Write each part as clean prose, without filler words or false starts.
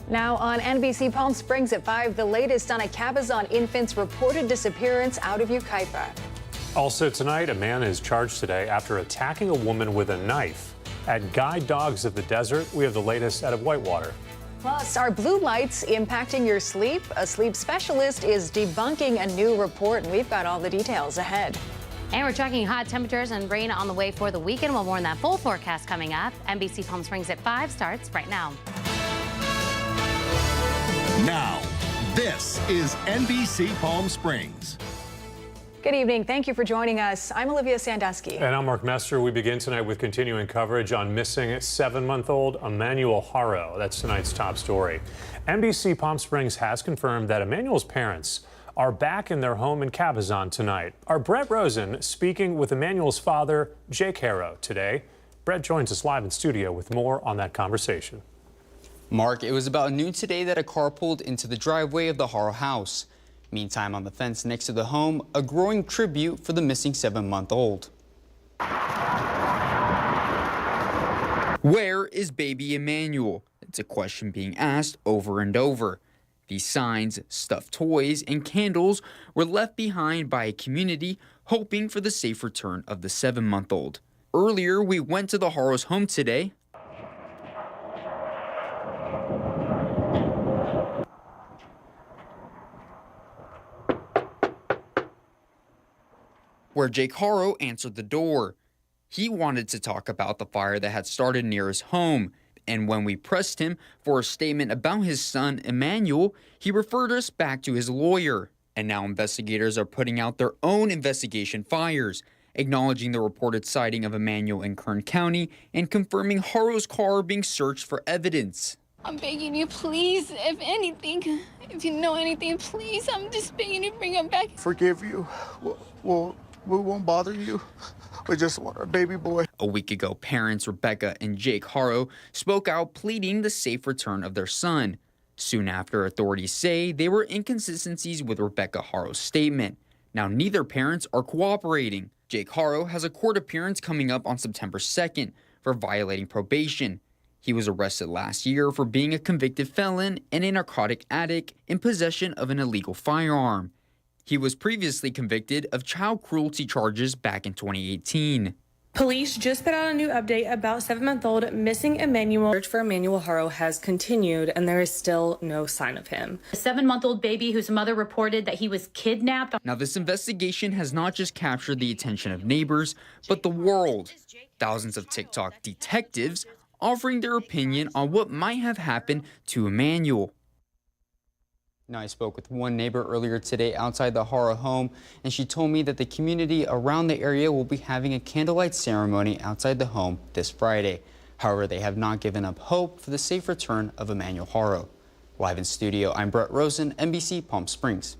Now on NBC Palm Springs at 5, the latest on a Cabazon infant's reported disappearance out of Yucaipa. Also tonight, a man is charged today after attacking a woman with a knife. At Guide Dogs of the Desert, we have the latest out of Whitewater. Plus, are blue lights impacting your sleep? A sleep specialist is debunking a new report, and we've got all the details ahead. And we're tracking hot temperatures and rain on the way for the weekend. We'll more on that full forecast coming up. NBC Palm Springs at 5 starts right now. Now, this is NBC Palm Springs. Good evening. Thank you for joining us. I'm Olivia Sandusky. And I'm Mark Mester. We begin tonight with continuing coverage on missing 7-month-old Emmanuel Haro. That's tonight's top story. NBC Palm Springs has confirmed that Emmanuel's parents are back in their home in Cabazon tonight. Our Brett Rosen speaking with Emmanuel's father, Jake Haro, today. Brett joins us live in studio with more on that conversation. Mark, it was about noon today that a car pulled into the driveway of the Haro house. Meantime, on the fence next to the home, a growing tribute for the missing 7-month-old. Where is baby Emmanuel? It's a question being asked over and over. These signs, stuffed toys, and candles were left behind by a community hoping for the safe return of the 7-month-old. Earlier, we went to the Haro's home today, where Jake Haro answered the door. He wanted to talk about the fire that had started near his home, and when we pressed him for a statement about his son, Emmanuel, he referred us back to his lawyer. And now investigators are putting out their own investigation fires, acknowledging the reported sighting of Emmanuel in Kern County and confirming Haro's car being searched for evidence. I'm begging you, please, if anything, if you know anything, please, I'm just begging you to bring him back. Forgive you. We won't bother you. We just want our baby boy. A week ago, parents Rebecca and Jake Haro spoke out pleading the safe return of their son. Soon after, authorities say there were inconsistencies with Rebecca Haro's statement. Now neither parents are cooperating. Jake Haro has a court appearance coming up on September 2nd for violating probation. He was arrested last year for being a convicted felon and a narcotic addict in possession of an illegal firearm. He was previously convicted of child cruelty charges back in 2018. Police just put out a new update about 7-month-old missing Emmanuel. Search for Emmanuel Haro has continued, and there is still no sign of him. A 7-month-old baby whose mother reported that he was kidnapped. Now, this investigation has not just captured the attention of neighbors, but the world. Thousands of TikTok detectives offering their opinion on what might have happened to Emmanuel. Now, I spoke with one neighbor earlier today outside the Haro home, and she told me that the community around the area will be having a candlelight ceremony outside the home this Friday. However, they have not given up hope for the safe return of Emmanuel Haro. Live in studio, I'm Brett Rosen, NBC Palm Springs.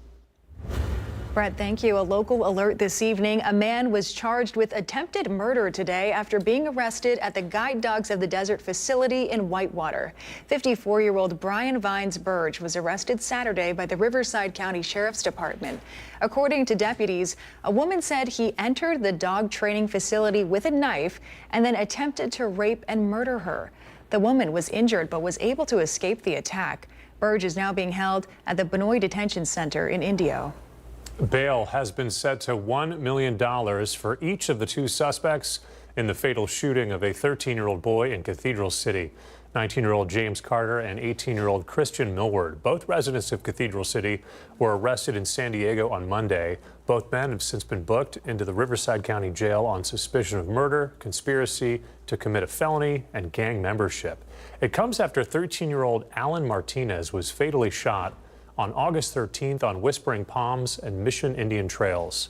Brett, thank you. A local alert this evening. A man was charged with attempted murder today after being arrested at the Guide Dogs of the Desert facility in Whitewater. 54-year-old Brian Vines Burge was arrested Saturday by the Riverside County Sheriff's Department. According to deputies, a woman said he entered the dog training facility with a knife and then attempted to rape and murder her. The woman was injured but was able to escape the attack. Burge is now being held at the Benoit Detention Center in Indio. Bail has been set to $1 million for each of the 2 suspects in the fatal shooting of a 13-year-old boy in Cathedral City. 19-year-old James Carter and 18-year-old Christian Millward, both residents of Cathedral City, were arrested in San Diego on Monday. Both men have since been booked into the Riverside County Jail on suspicion of murder, conspiracy to commit a felony, and gang membership. It comes after 13-year-old Alan Martinez was fatally shot on August 13th on Whispering Palms and Mission Indian Trails.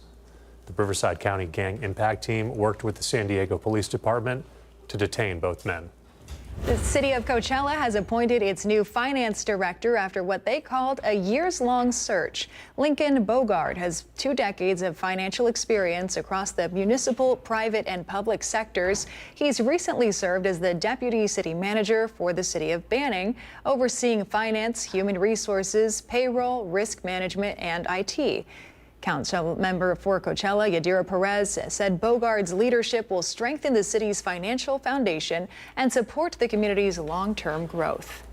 The Riverside County Gang Impact Team worked with the San Diego Police Department to detain both men. The city of Coachella has appointed its new finance director after what they called a years-long search. Lincoln Bogard has 2 decades of financial experience across the municipal, private, and public sectors. He's recently served as the deputy city manager for the city of Banning, overseeing finance, human resources, payroll, risk management, and IT. Council member for Coachella, Yadira Perez, said Bogard's leadership will strengthen the city's financial foundation and support the community's long-term growth.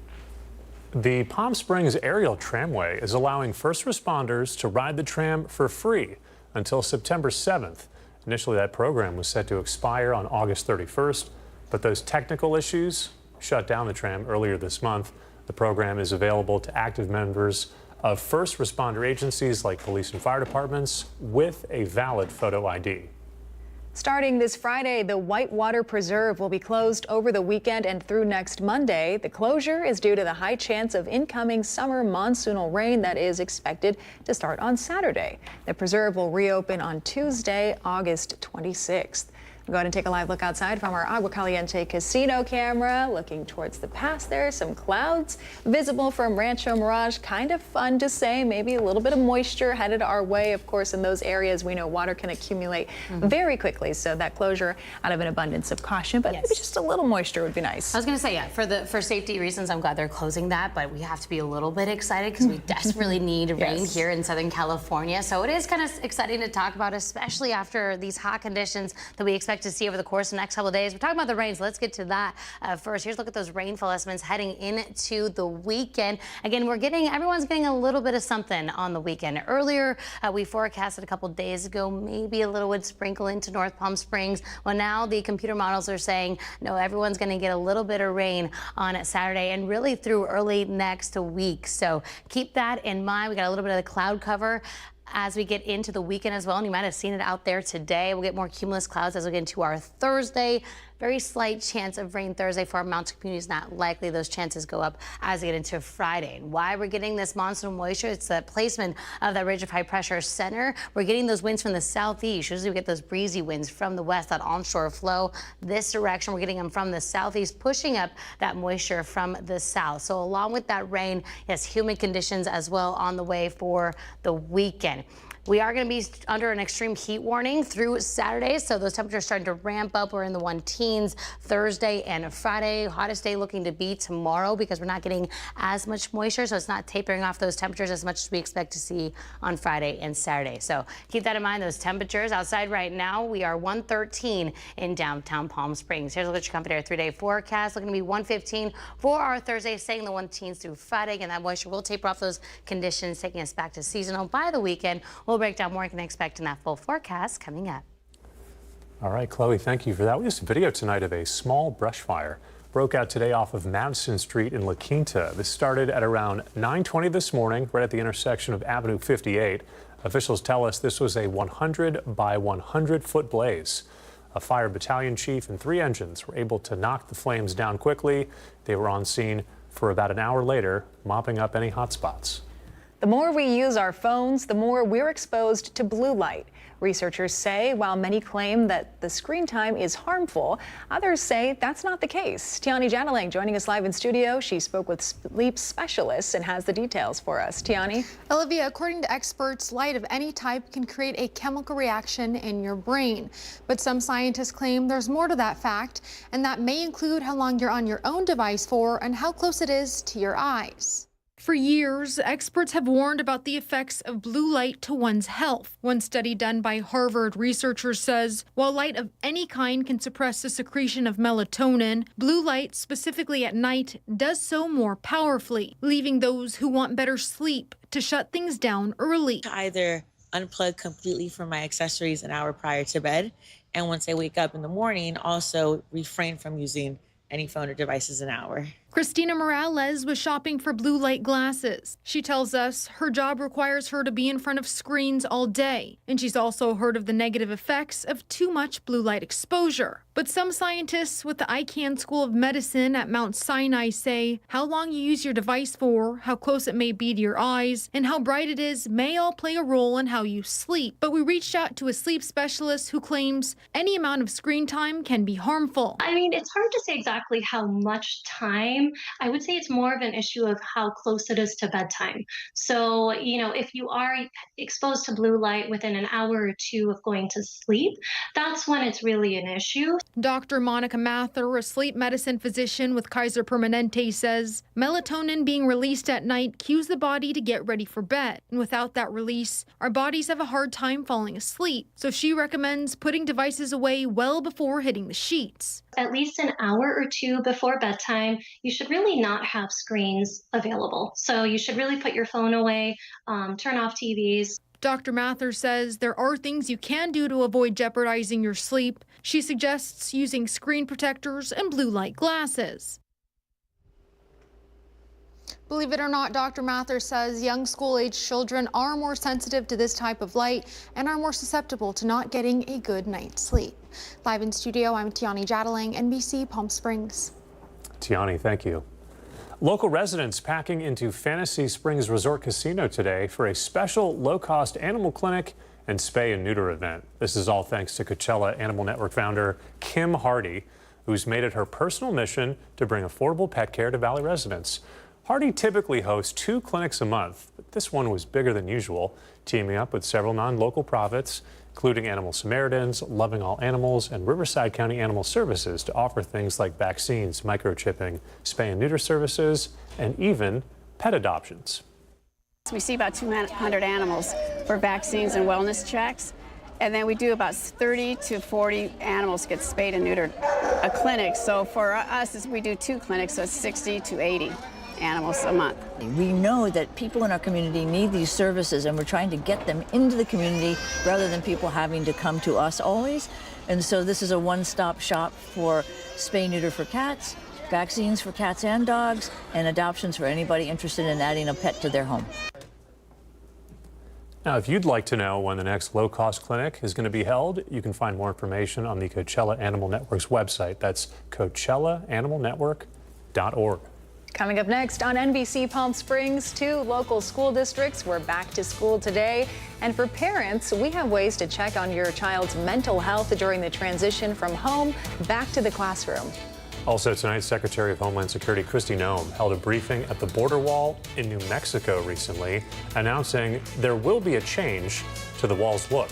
The Palm Springs aerial tramway is allowing first responders to ride the tram for free until September 7th. Initially, that program was set to expire on August 31st, but those technical issues shut down the tram earlier this month. The program is available to active members of first responder agencies like police and fire departments with a valid photo ID. Starting this Friday, the Whitewater Preserve will be closed over the weekend and through next Monday. The closure is due to the high chance of incoming summer monsoonal rain that is expected to start on Saturday. The preserve will reopen on Tuesday, August 26th. We'll go ahead and take a live look outside from our Agua Caliente casino camera. Looking towards the past there, some clouds visible from Rancho Mirage. Kind of fun to say, maybe a little bit of moisture headed our way. Of course, in those areas, we know water can accumulate very quickly. So that closure out of an abundance of caution, but maybe just a little moisture would be nice. I was going to say, yeah, for safety reasons, I'm glad they're closing that, but we have to be a little bit excited because we desperately need rain here in Southern California. So it is kind of exciting to talk about, especially after these hot conditions that we expect to see over the course of the next couple of days. We're talking about the rain, so let's get to that first. Here's a look at those rainfall estimates heading into the weekend. Again, everyone's getting a little bit of something on the weekend. Earlier, we forecasted a couple days ago, maybe a little would sprinkle into North Palm Springs. Well, now the computer models are saying, no, everyone's going to get a little bit of rain on Saturday and really through early next week. So keep that in mind. We got a little bit of the cloud cover as we get into the weekend as well, and you might have seen it out there today. We'll get more cumulus clouds as we get into our Thursday. Very slight chance of rain Thursday for our mountain communities. Not likely. Those chances go up as we get into Friday. And why we're getting this monsoon moisture, it's the placement of that ridge of high pressure center. We're getting those winds from the southeast. Usually we get those breezy winds from the west, that onshore flow. This direction, we're getting them from the southeast, pushing up that moisture from the south. So along with that rain, yes, humid conditions as well on the way for the weekend. We are going to be under an extreme heat warning through Saturday, so those temperatures starting to ramp up. We're in the 110s Thursday and Friday. Hottest day looking to be tomorrow because we're not getting as much moisture, so it's not tapering off those temperatures as much as we expect to see on Friday and Saturday. So keep that in mind, those temperatures. Outside right now, we are 113 in downtown Palm Springs. Here's a look at your company, our 3-day forecast. Looking to be 115 for our Thursday, staying in the 110s through Friday. Again, that moisture will taper off those conditions, taking us back to seasonal by the weekend. We'll break down more you can expect in that full forecast coming up. All right, Chloe, thank you for that. We have some video tonight of a small brush fire. Broke out today off of Madison Street in La Quinta. This started at around 9:20 this morning, right at the intersection of Avenue 58. Officials tell us this was a 100 by 100 foot blaze. A fire battalion chief and 3 engines were able to knock the flames down quickly. They were on scene for about an hour later, mopping up any hot spots. The more we use our phones, the more we're exposed to blue light. Researchers say while many claim that the screen time is harmful, others say that's not the case. Tiani Janalang joining us live in studio. She spoke with sleep specialists and has the details for us. Tiani? Olivia, according to experts, light of any type can create a chemical reaction in your brain. But some scientists claim there's more to that fact, and that may include how long you're on your own device for and how close it is to your eyes. For years, experts have warned about the effects of blue light to one's health. One study done by Harvard researchers says, while light of any kind can suppress the secretion of melatonin, blue light, specifically at night, does so more powerfully, leaving those who want better sleep to shut things down early. Either unplug completely from my accessories an hour prior to bed, and once I wake up in the morning, also refrain from using any phone or devices an hour. Christina Morales was shopping for blue light glasses. She tells us her job requires her to be in front of screens all day, and she's also heard of the negative effects of too much blue light exposure. But some scientists with the Icahn School of Medicine at Mount Sinai say how long you use your device for, how close it may be to your eyes, and how bright it is may all play a role in how you sleep. But we reached out to a sleep specialist who claims any amount of screen time can be harmful. I mean, it's hard to say exactly how much time. I would say it's more of an issue of how close it is to bedtime. So, if you are exposed to blue light within an hour or two of going to sleep, that's when it's really an issue. Dr. Monica Mather, a sleep medicine physician with Kaiser Permanente, says melatonin being released at night cues the body to get ready for bed. And without that release, our bodies have a hard time falling asleep. So she recommends putting devices away well before hitting the sheets. At least an hour or two before bedtime, you you should really not have screens available. So you should really put your phone away, turn off TVs. Dr. Mather says there are things you can do to avoid jeopardizing your sleep. She suggests using screen protectors and blue light glasses. Believe it or not, Dr. Mather says young school-age children are more sensitive to this type of light and are more susceptible to not getting a good night's sleep. Live in studio, I'm Tiani Jadaling, NBC Palm Springs. Tiani, thank you. Local residents packing into Fantasy Springs Resort Casino today for a special low-cost animal clinic and spay and neuter event. This is all thanks to Coachella Animal Network founder Kim Hardy, who's made it her personal mission to bring affordable pet care to Valley residents. Hardy typically hosts 2 clinics a month, but this one was bigger than usual, teaming up with several non-local profits, including Animal Samaritans, Loving All Animals, and Riverside County Animal Services to offer things like vaccines, microchipping, spay and neuter services, and even pet adoptions. We see about 200 animals for vaccines and wellness checks, and then we do about 30 to 40 animals get spayed and neutered a clinic. So for us, we do 2 clinics, so it's 60 to 80 animals a month. We know that people in our community need these services, and we're trying to get them into the community rather than people having to come to us always. And so this is a one-stop shop for spay neuter for cats, vaccines for cats and dogs, and adoptions for anybody interested in adding a pet to their home. Now, if you'd like to know when the next low-cost clinic is going to be held, you can find more information on the Coachella Animal Network's website. That's CoachellaAnimalNetwork.org. Coming up next on NBC Palm Springs, 2 local school districts were back to school today. And for parents, we have ways to check on your child's mental health during the transition from home back to the classroom. Also tonight, Secretary of Homeland Security Kristi Noem held a briefing at the border wall in New Mexico recently, announcing there will be a change to the wall's look.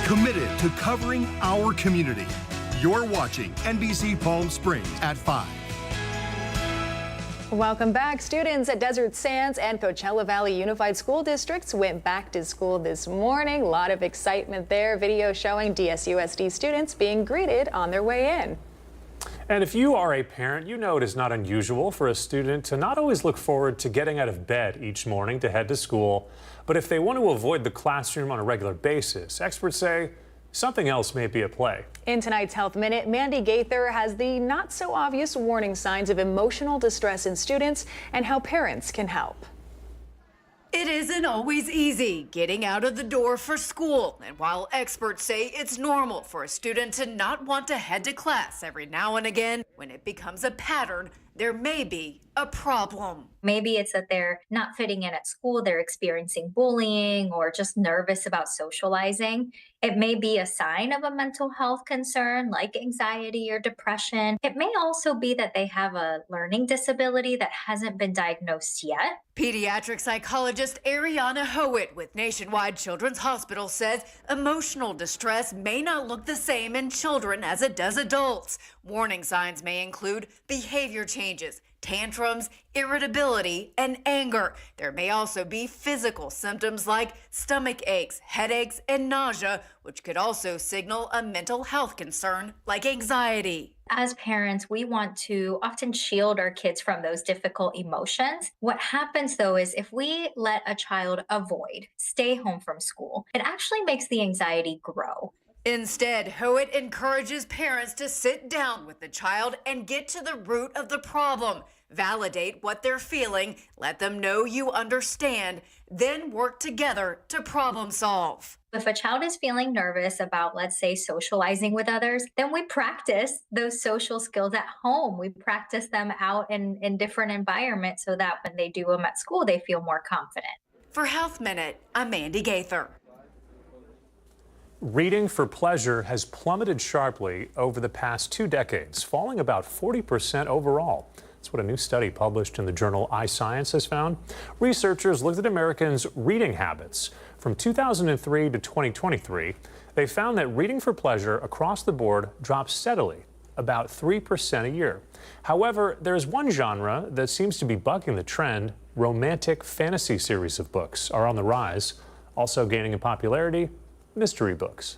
Committed to covering our community. You're watching NBC Palm Springs at 5. Welcome back. Students at Desert Sands and Coachella Valley Unified School Districts went back to school this morning. A lot of excitement there. Video showing DSUSD students being greeted on their way in. And if you are a parent, you know it is not unusual for a student to not always look forward to getting out of bed each morning to head to school. But if they want to avoid the classroom on a regular basis, experts say something else may be at play. In tonight's Health Minute, Mandy Gaither has the not so obvious warning signs of emotional distress in students and how parents can help. It isn't always easy getting out of the door for school, and while experts say it's normal for a student to not want to head to class every now and again, when it becomes a pattern, there may be a problem. Maybe it's that they're not fitting in at school, they're experiencing bullying or just nervous about socializing. It may be a sign of a mental health concern like anxiety or depression. It may also be that they have a learning disability that hasn't been diagnosed yet. Pediatric psychologist Ariana Howitt with Nationwide Children's Hospital says emotional distress may not look the same in children as it does adults. Warning signs may include behavior changes, tantrums, irritability, and anger. There may also be physical symptoms like stomach aches, headaches, and nausea, which could also signal a mental health concern like anxiety. As parents, we want to often shield our kids from those difficult emotions. What happens though is if we let a child avoid, stay home from school, it actually makes the anxiety grow. Instead, Howitt encourages parents to sit down with the child and get to the root of the problem. Validate what they're feeling, let them know you understand, then work together to problem solve. If a child is feeling nervous about, let's say, socializing with others, then we practice those social skills at home. We practice them out in different environments so that when they do them at school, they feel more confident. For Health Minute, I'm Mandy Gaither. Reading for pleasure has plummeted sharply over the past 2 decades, falling about 40% overall. That's what a new study published in the journal iScience has found. Researchers looked at Americans' reading habits. From 2003 to 2023, they found that reading for pleasure across the board dropped steadily, about 3% a year. However, there's one genre that seems to be bucking the trend. Romantic fantasy series of books are on the rise. Also gaining in popularity, mystery books.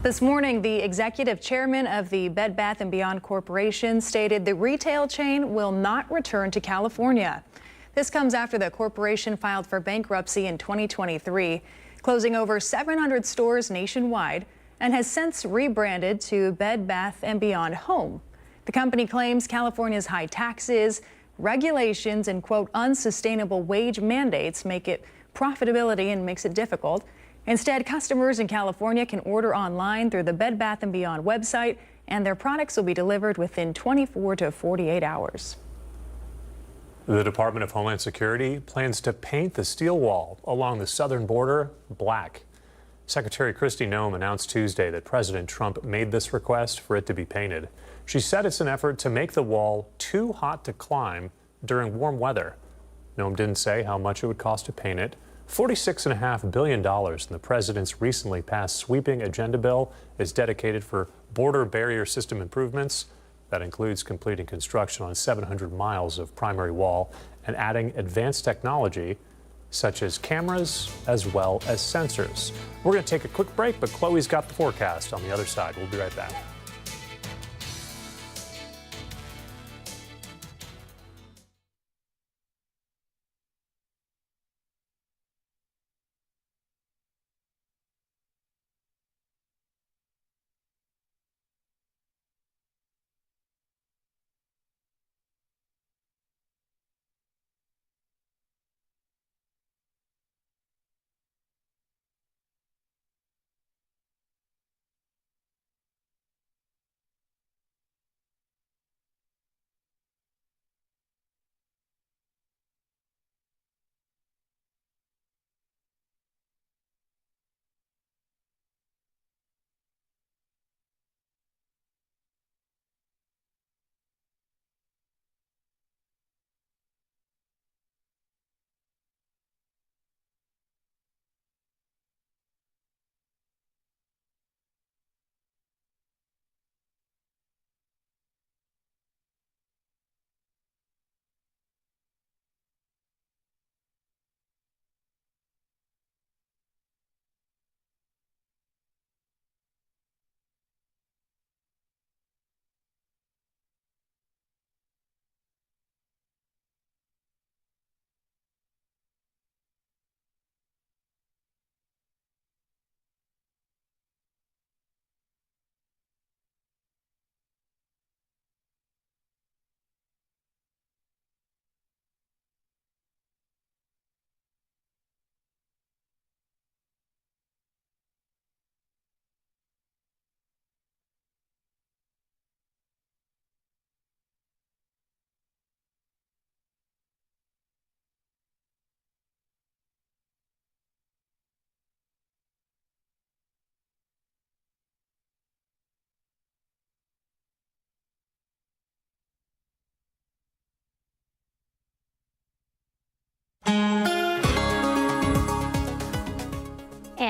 This morning, the executive chairman of the Bed Bath & Beyond Corporation stated the retail chain will not return to California. This comes after the corporation filed for bankruptcy in 2023, closing over 700 stores nationwide, and has since rebranded to Bed Bath & Beyond Home. The company claims California's high taxes, regulations, and, quote, unsustainable wage mandates make it profitability and makes it difficult. Instead, customers in California can order online through the Bed Bath & Beyond website, and their products will be delivered within 24 to 48 hours. The Department of Homeland Security plans to paint the steel wall along the southern border black. Secretary Kristi Noem announced Tuesday that President Trump made this request for it to be painted. She said it's an effort to make the wall too hot to climb during warm weather. Noem didn't say how much it would cost to paint it. $46.5 billion in the president's recently passed sweeping agenda bill is dedicated for border barrier system improvements. That includes completing construction on 700 miles of primary wall and adding advanced technology such as cameras as well as sensors. We're going to take a quick break, but Chloe's got the forecast on the other side. We'll be right back.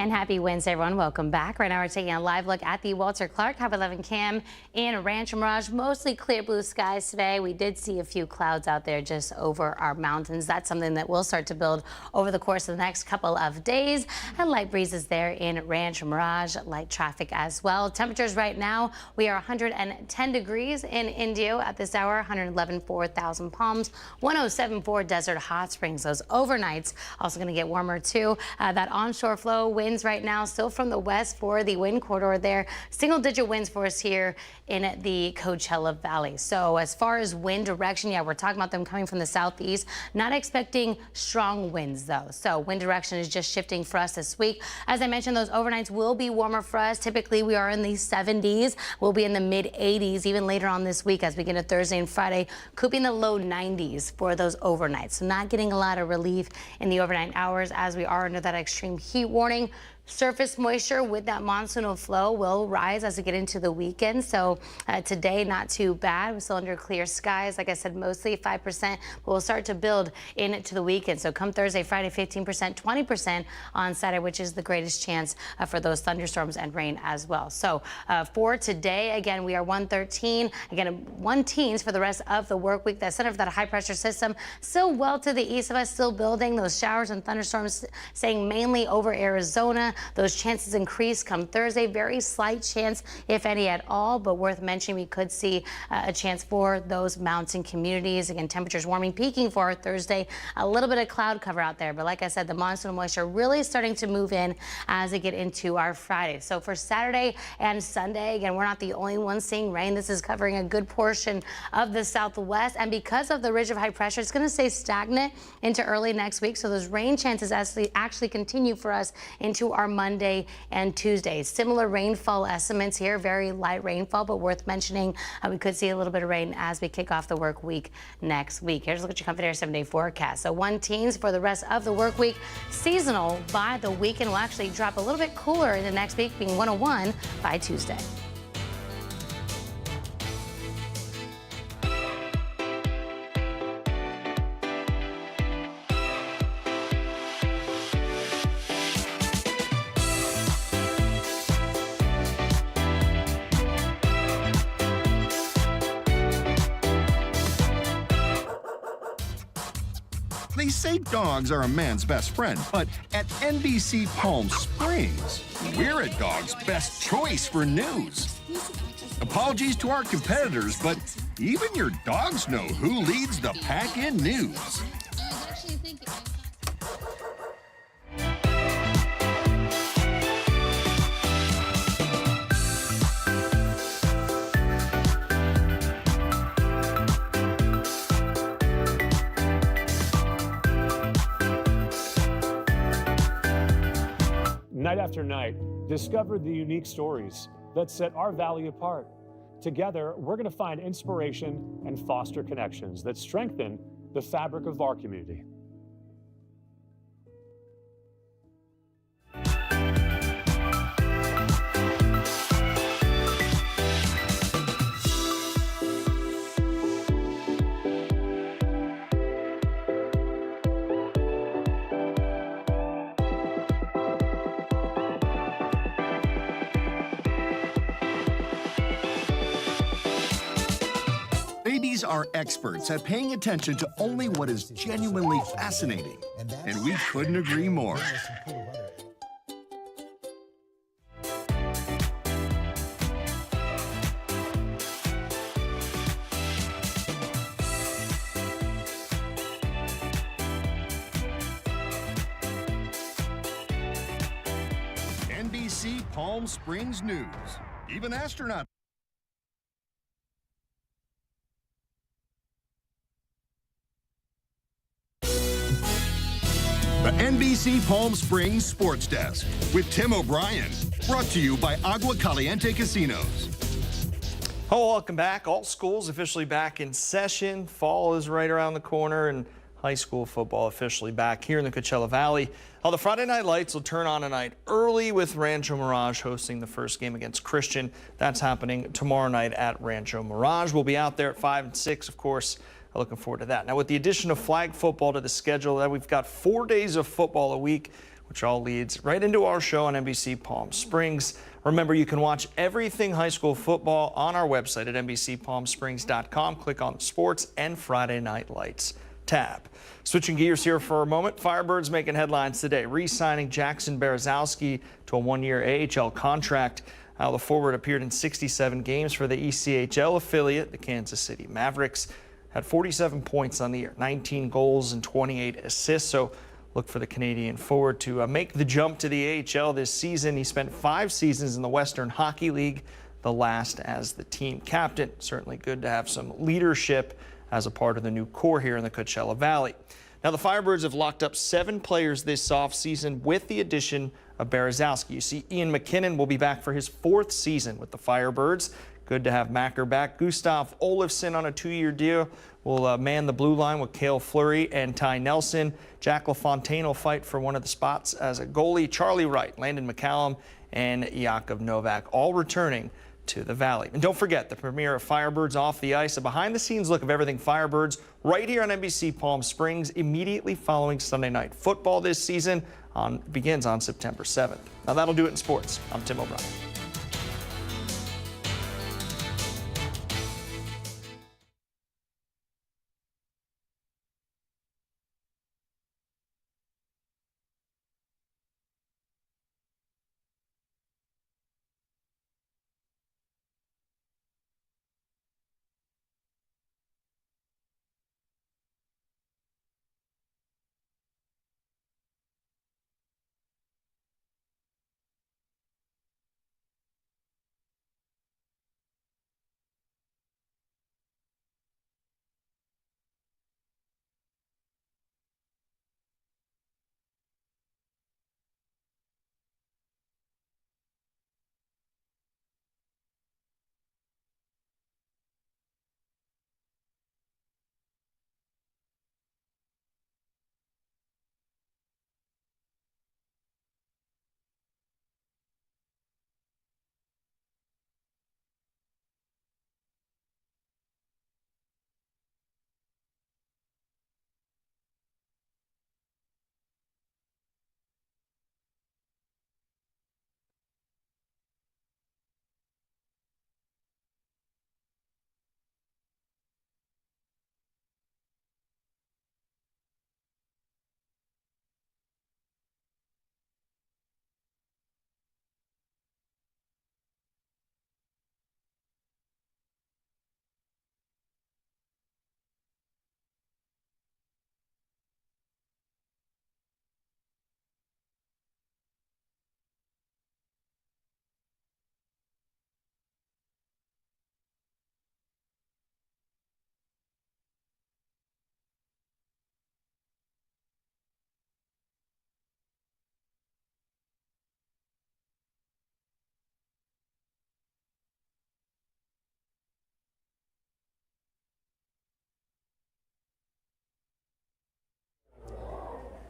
And happy Wednesday, everyone. Welcome back. Right now, we're taking a live look at the Walter Clark Hub 11 cam in Rancho Mirage. Mostly clear blue skies today. We did see a few clouds out there just over our mountains. That's something that will start to build over the course of the next couple of days. And light breezes there in Rancho Mirage, light traffic as well. Temperatures right now, we are 110 degrees in Indio at this hour, 111 for Thousand Palms, 107 for Desert Hot Springs. Those overnights also going to get warmer too. That onshore flow winds right now still from the west for the wind corridor there. Single-digit winds for us here in the Coachella Valley. So as far as wind direction, yeah, we're talking about them coming from the southeast. Not expecting strong winds though. So wind direction is just shifting for us this week. As I mentioned, those overnights will be warmer for us. Typically we are in the 70s. We'll be in the mid 80s even later on this week as we get to Thursday and Friday. Could be in the low 90s for those overnights. So not getting a lot of relief in the overnight hours as we are under that extreme heat warning. Surface moisture with that monsoonal flow will rise as we get into the weekend. So today, not too bad. We're still under clear skies. Like I said, mostly 5%, but we'll start to build into the weekend. So come Thursday, Friday, 15%, 20% on Saturday, which is the greatest chance for those thunderstorms and rain as well. So for today, again, we are 113. Again, 1 teens for the rest of the work week. That center of that high pressure system still well to the east of us, still building. Those showers and thunderstorms staying mainly over Arizona. Those chances increase come Thursday. Very slight chance, if any at all, but worth mentioning we could see a chance for those mountain communities. Again, temperatures warming, peaking for Thursday. A little bit of cloud cover out there, but like I said, the monsoon moisture really starting to move in as we get into our Friday. So for Saturday and Sunday, again, we're not the only ones seeing rain. This is covering a good portion of the southwest, and because of the ridge of high pressure, it's going to stay stagnant into early next week. So those rain chances actually continue for us into our Monday and Tuesday. Similar rainfall estimates here, very light rainfall, but worth mentioning we could see a little bit of rain as we kick off the work week next week. Here's a look at your Comfort Air 7-day forecast. So 1 teens for the rest of the work week. Seasonal by the weekend will actually drop a little bit cooler in the next week, being 101 by Tuesday. They say dogs are a man's best friend, but at NBC Palm Springs, we're a dog's best choice for news. Apologies to our competitors, but even your dogs know who leads the pack in news. Night after night, discover the unique stories that set our valley apart. Together, we're going to find inspiration and foster connections that strengthen the fabric of our community. Babies are experts at paying attention to only what is genuinely fascinating, and we couldn't agree more. NBC Palm Springs News. Even astronauts. The NBC Palm Springs Sports Desk with Tim O'Brien. Brought to you by Agua Caliente Casinos. Oh, welcome back. All schools officially back in session. Fall is right around the corner, and high school football officially back here in the Coachella Valley. Well, the Friday night lights will turn on tonight early with Rancho Mirage hosting the first game against Christian. That's happening tomorrow night at Rancho Mirage. We'll be out there at 5 and 6, of course. Looking forward to that. Now, with the addition of flag football to the schedule, we've got 4 days of football a week which all leads right into our show on NBC Palm Springs. Remember, you can watch everything high school football on our website at NBCPalmSprings.com. Click on the Sports and Friday Night Lights tab. Switching gears here for a moment, Firebirds making headlines today, re-signing Jackson Berezowski to a one-year AHL contract. The forward appeared in 67 games for the ECHL affiliate, the Kansas City Mavericks. Had 47 points on the year, 19 goals and 28 assists. So look for the Canadian forward to make the jump to the AHL this season. He spent 5 seasons in the Western Hockey League, the last as the team captain. Certainly good to have some leadership as a part of the new core here in the Coachella Valley. Now, the Firebirds have locked up 7 players this offseason with the addition of Berezowski. You see, Ian McKinnon will be back for his 4th season with the Firebirds. Good to have Macker back. Gustav Olofsson on a 2-year deal will man the blue line with Cale Fleury and Ty Nelson. Jack LaFontaine will fight for one of the spots as a goalie. Charlie Wright, Landon McCallum, and Yakov Novak all returning to the Valley. And don't forget the premiere of Firebirds Off the Ice, a behind-the-scenes look of everything Firebirds right here on NBC Palm Springs immediately following Sunday Night Football this season. Begins on September 7th. Now that'll do it in sports. I'm Tim O'Brien.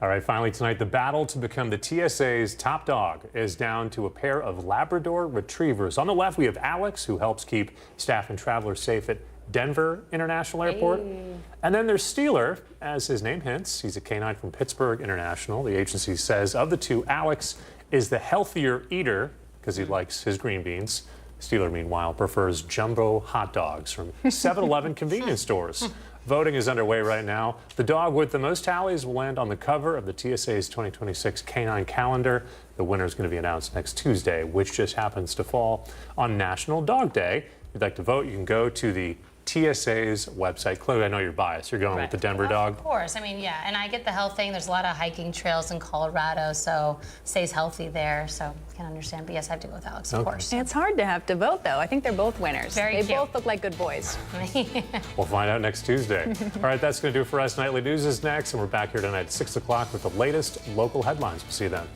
All right, finally tonight, the battle to become the TSA's top dog is down to a pair of Labrador retrievers. On the left, we have Alex, who helps keep staff and travelers safe at Denver International Airport. And then there's Steeler, as his name hints. He's a canine from Pittsburgh International. The agency says of the two, Alex is the healthier eater because he likes his green beans. Steeler, meanwhile, prefers jumbo hot dogs from 7-Eleven convenience stores. Voting is underway right now. The dog with the most tallies will land on the cover of the TSA's 2026 canine calendar. The winner is going to be announced next Tuesday, which just happens to fall on National Dog Day. If you'd like to vote, you can go to the TSA's website. Chloe, I know you're biased. You're going with the Denver dog? Of course. I mean, yeah, and I get the health thing. There's a lot of hiking trails in Colorado, so stays healthy there, so I can understand. But yes, I have to go with Alex, of course. It's hard to have to vote, though. I think they're both winners. Very They cute. both look like good boys. We'll find out next Tuesday. All right, that's going to do it for us. Nightly News is next, and we're back here tonight at 6 o'clock with the latest local headlines. We'll see you then.